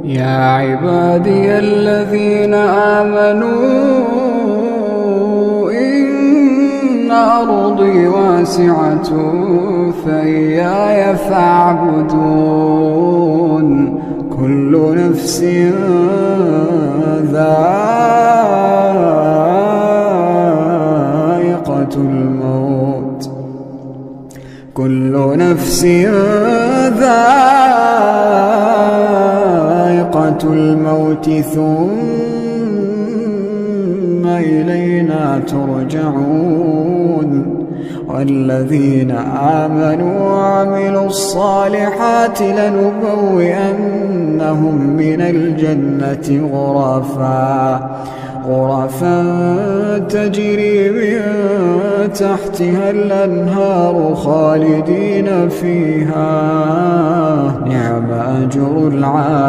يا عبادي الذين آمنوا إن أرضي واسعة فإياي فاعبدون. كل نفس ذائقة الموت، كل نفس ذائقة الموت ثم إلينا ترجعون. والذين آمنوا وعملوا الصالحات لنبوئنهم من الجنة غرفا تجري من تحتها الأنهار خالدين فيها، نعم أجر العاملين.